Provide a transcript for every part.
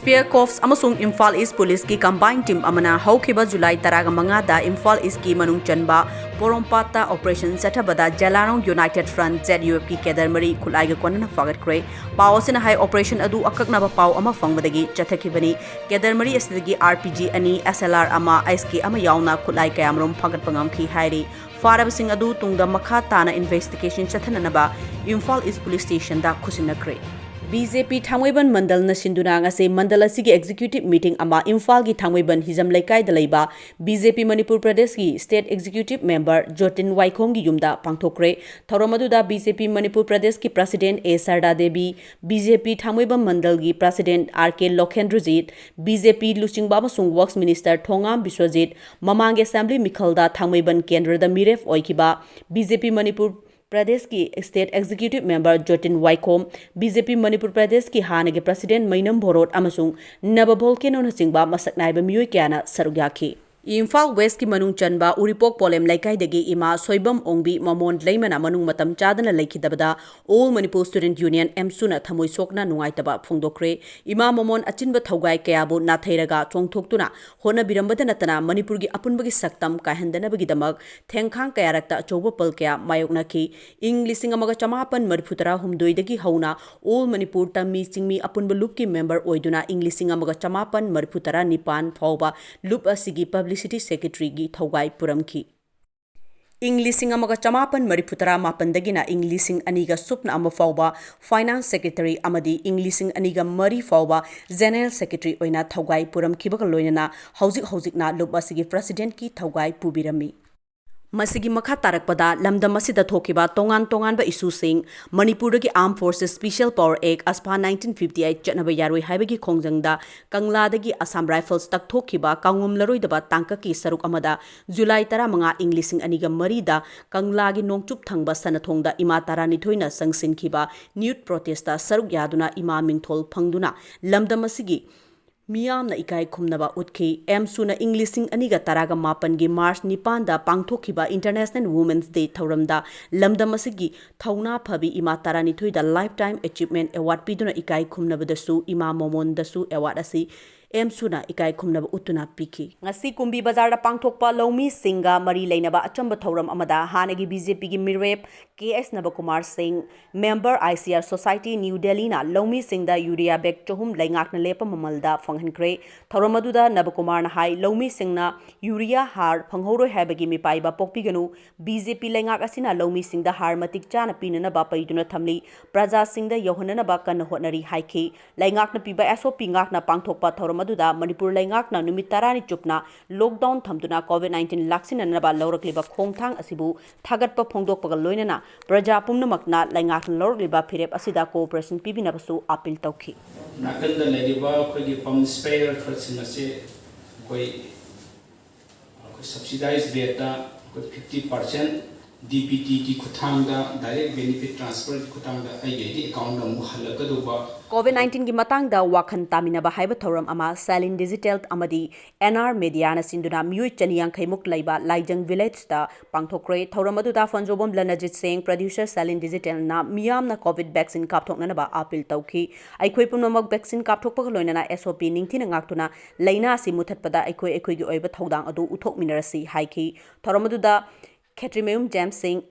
Spear Corps amasung Imphal East Police ki combined team amana haukiba July 15 da Imphal East ki manung chanba Porompata Operation Satabada Jalarong United Front ZUF ki kedarmari khulaiga kwanana fagat kre pawsina high operation adu akaknaba paw ama fangbadagi chathakibani kedarmari asidagi RPG ani SLR ama SK ama yauna khulai kayamrom fagat pangam ki hairi farabasing adu tungda makha tana investigation chathananaba Imphal East Police Station da khusinakre BJP Thangwaiban Mandal na sinduna ngase Mandal asigi executive meeting ama Imphal gi Thangwaiban hizam laikai da leiba BJP Manipur Pradesh gi state executive member Jotin Waikhom gi yumda pangthokre thoramadu da BJP Manipur Pradesh ki president A Sarda Devi BJP Thangwaiban Mandal gi president RK Lokhendrujit BJP Luchingba amasung works minister Thongam Biswajit mamang assembly mikhalda Thangwaiban kendra da miref oikiba BJP Manipur Pradesh की state executive member Jotin Waikhom BJP Manipur Pradesh की हाने के president मैनम भोरोट अमसुंग नबभोल के नोनसिंगबा मसक नाइबा मियोय क्याना सरुक याखी Imphal West ki manung chanba Uripok Polem laikai dagi ima soibam ongbi mamon leimana manung matam chadana laikidabada All Manipur Student Union MSUna thamoi sokna nungaitaba phongdokre ima mamon achinba thaugai kayabu nathairaga chongthoktuna hona birambada natana Manipur gi apunbagi saktam kahendanabagi damak thengkhang kayarakta achoba pal kaya mayoknaki ing lising amaga chamapan marifutara humdoi dagi hauna All Manipur Tammi Chingmi apunba loop ki member oiduna ing lising amaga chamapan marifutara nipan phauba loop asigi Publicity Secretary gi Thaugai Puramki ing lising amaga chamapan marifutara mapandagina ing lising aniga supna ama fauba Finance Secretary amadi ing lising aniga mari fauba General Secretary oina Thaugai Puramki baga loinana hauzik na loop asigi President ki Thaugai pubirami Masigi makha tarakpada lamdam asida thokiba tongan ba issue sing Manipur gi Armed Forces Special Power Act aspa 1958 chatnaba yaroi haibagi khongjangda Kangla dagi Assam Rifles tak thokiba kangum laroi daba tangka ki saruk amada July 15 Englishing aniga marida Kangla gi nongchup thangba sanathongda ima tarani thoina sangsin khiba nude protesta saruk yaduna ima mingthol phangduna lamdam asigi Miyam na ikai khumnaba utki MSU na Englishing aniga taraga mapan gi March nipan da pangthokhiba International Women's Day thauramda lamdam asigi thauna phabi ima tarani thoida Lifetime Achievement Award piduna ikai khumnaba dasu ima momon dasu award asi MSU na ikai khumnaba utuna piki ngasi kumbi bazar da pangthokpa lomi singa mari leinaba achamba thauram amada hanagi BJP gi mirwep KS Nabakumar Singh member ICR Society New Delhi na lomi singda urea bag chohum laingak na lepa mamalda phanghankre thauramadu Nabakumar na hai lomi singna urea har phanghoroi habagi mi paiba pokpiganu BJP laingak asina lomi singda har matik chana pinana ba paiduna thamli praja singda yohanana ba kan hotnari haiki laingak na piba SOP ngak na pangthokpa thauram Manipur laingak na numit tarani chupna lockdown thamduna COVID-19 laksinanaba lawrakliba khongthang asibu thagatpa phongdokpaga loinana praja pumnamakna laingak na lawrakliba phirep asida cooperation pibinabasu appeal tawkhi nakanda leriba khogi pump sprayer khasingase koi subsidized rate da 50% DPT ki khuthangda direct benefit transfer ki khuthangda aigedi account da mu halakaduba COVID-19 gi matang da wakhan taminaba haiba thoram ama Salin Digital amadi NR Media na sinduna miyoi chaniyang khaimuk laiba Laijang Village da pangthokre thoram adu da Fanjobom Lanajit Singh producer Salin Digital na miyam na COVID vaccine kapthokna na ba appeal tawki aikhoi pumnamak vaccine kapthokpa loinana SOP ningthina ngaktuna laina asi muthatpada aikhoi gi oiba thodang adu uthok minarasi haiki thoram adu da Khetrimeum James Singh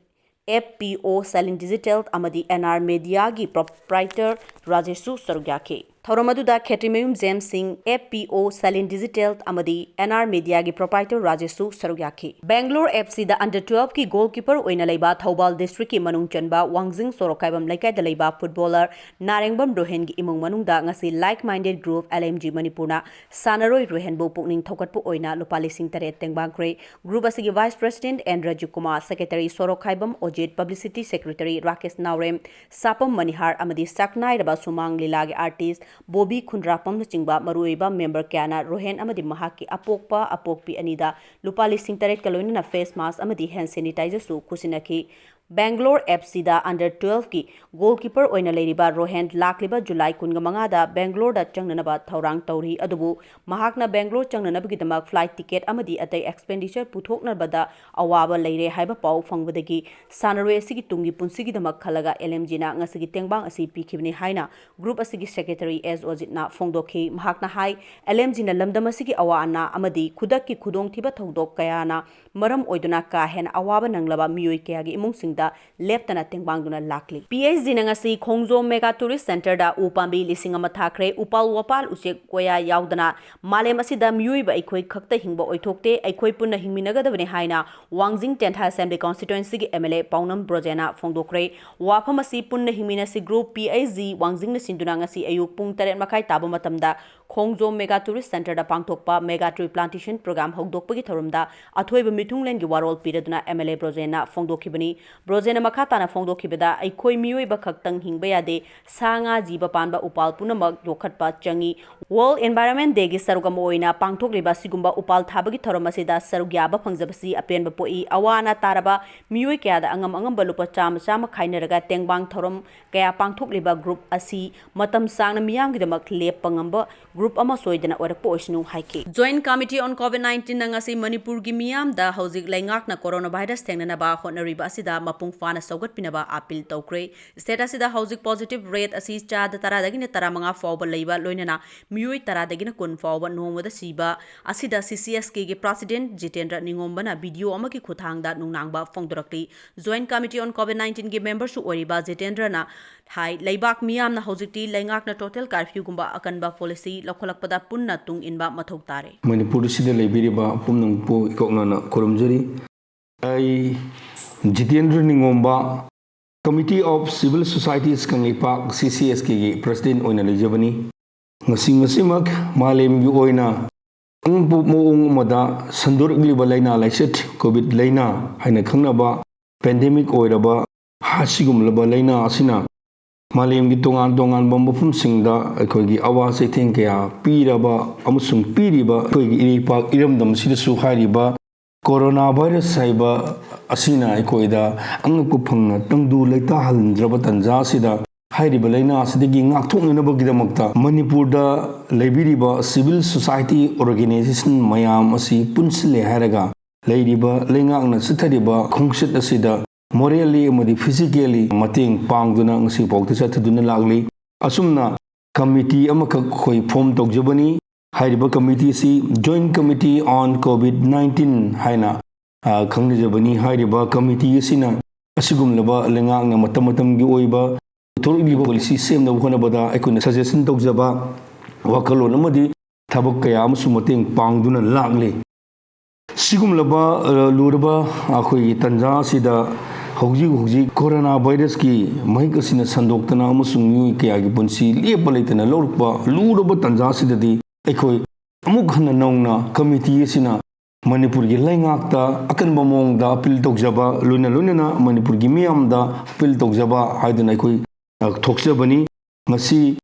FPO Salin Digital amadi NR Media gi proprietor Rajeshu Sarugyake Thoramadu Khetrimeum James Singh FPO Salin Digital amadi NR Media gi proprietor Rajeshu Sarugyake Bangalore FC da under 12 ki goalkeeper oina leiba Thoubal district ki manung chanba Wangjing Sorokaibam laikai da leiba footballer Narengbam Rohen gi imung manung da ngasi like minded group LMG Manipurna Sanaroi Rohen bo pukning thokatpu oina lupa lising taret tengbangkre group asigi vice president and Raju Kumar secretary Sorokaibam Ojit publicity secretary Rakesh Naurem Sapam Manihar amadi Saknai raba Sumang Lilagi artist Bobby Khundrapam chingba maruiba member kyana Rohen amadi mahaki apokpa apokpi anida lupa lising taret kaloina na face mask amadi hand sanitizer su kusinaki Bangalore FC under 12 ki goalkeeper oina leiriba Rohan lakliba July 15 da Bangalore da changnanaba thaurang tauri adubu mahakna Bangalore changnanabigidamak flight ticket amadi atai expenditure puthoknabada awaba leire haiba pau fangbadagi sanarwe asigi tungi punsigidamak khalaga LMG na ngasigi tengbang asi pikhibni haina group asigi secretary as ojitna fongdokhi mahakna hai LMG na lamdam asigi awana amadi khudakki khudong thiba thodok kayana maram oiduna ka hen awaba nanglaba miyoi kayagi imungsingda leptana tengbangduna lakli PhD na ngasi khongjo mega tourist center da upambi lisingama thakre upal wapal uchek koya yaudana malem asida miyoi ba aikoi khakta hingba oithokte aikoi punna hingminagadabani haina wangjing 10th assembly constituency gi MLA paunam brojena fongdokre wafam asi punna hingmina si group PhD wangjing na sinduna ngasi ayuk pung 3 makai taba matamda khongjo mega tourist center da pangthokpa mega tree plantation program hogdokpagi thorumda athoiba mithunglen gi warol piraduna MLA brojena fongdokhibani brojena makhatana fongdokhibada aikoi miyoi ba khaktang hingba yade sanga jiba panba upal punamak yokhatpa changi World Environment Day gi sarugam oina pangthokliba sigumba upal thabagi thoramasida sarugyaba phangjabasi apenba poi awana taraba miyoi kyada angam balupa chama chama khainaraga tengbang thoram kaya pangthokliba group asi matam sangna miyamgidamak lep pangamba group ama soidana orakpo osnu haiki Joint Committee on COVID-19 nangasi Manipur gi miyam da hojik laingak na coronavirus thengnana ba honariba asida mapung fana saugat pinaba appeal tawkre state asida hojik positive rate asi chada taradagina taramanga fawba leiba loinana miyoi taradagina kun fawba nongwada siba asida CCSK gi president Jitendra Ningombana video amaki khuthangda nungnangba fongdorakli Joint Committee on COVID-19 gi member su oriba Jitendra na hai leibak miyam na hojikti laingak na total curfew gumba akanba policy lokholakpada punna tung inba mathok tare Manipur sida leibiriba pumnang po ikoknana korumjari ai Jitendra Ningomba Committee of Civil Societies Kangipak CCSK gi president oina lejabani ngasimak malem gi oina angpu moong mada sandurgliba laina laisat covid laina haina khangnaba pandemic oiraba hasigumlaba laina asina malem gi tongan mafum singda akogi awase thengkaya piraba amusung piriba akogi iripak iramdam sidasu hairiba coronavirus saiba asina akoida angku phangna tangdu leita haldraba tanja sida hairiba laina asidagi ngakthoknabagidamukta manipurda leibiriba civil society organization mayam asi punsile haraga leiriba lengakna sithariba khongsit asida morally amadi physically mateng pangduna ngsi pokta chathuduna lagli asumna committee amakak khoi form tokjabani hairiba committee si joint committee on covid-19 haina khangjabani hairiba committee sina asigumlaba lengakna matamatam gi oiba authority policy semna honabada aikuna suggestion tokjaba wakalon amadi thabak kaya amsu mateng pangduna lagli sigumlaba luraba akhoi tanja sida hauji coronavirus ki mahik asina sandoktana amusung yu kaya gi punsi lepa leitana lorukpa luraba tanja sidadi aikoi amuk hana nongna committee asina manipur gi laingakta akanba mongda appeal tokjaba lunana manipur gi miyamda appeal tokjaba haiduna aikoi thokjabani ngasi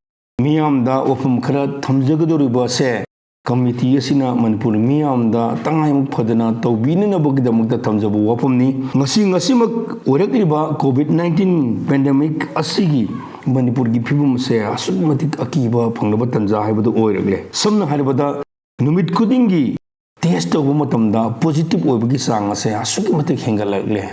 miyamda wafum khara thamjagadoriba se committee asina manipur miyamda tangaimuk phadana tawbinanabagidamukta thamjaba wafumni ngasimak orakriba covid-19 pandemic asigi manipur gi phibum se asukmatik akiba phangnaba tanja haibadu oiragle samna haribada numit kudingi test tawba matamda positive oibagi sang ase asukmatik hengalagle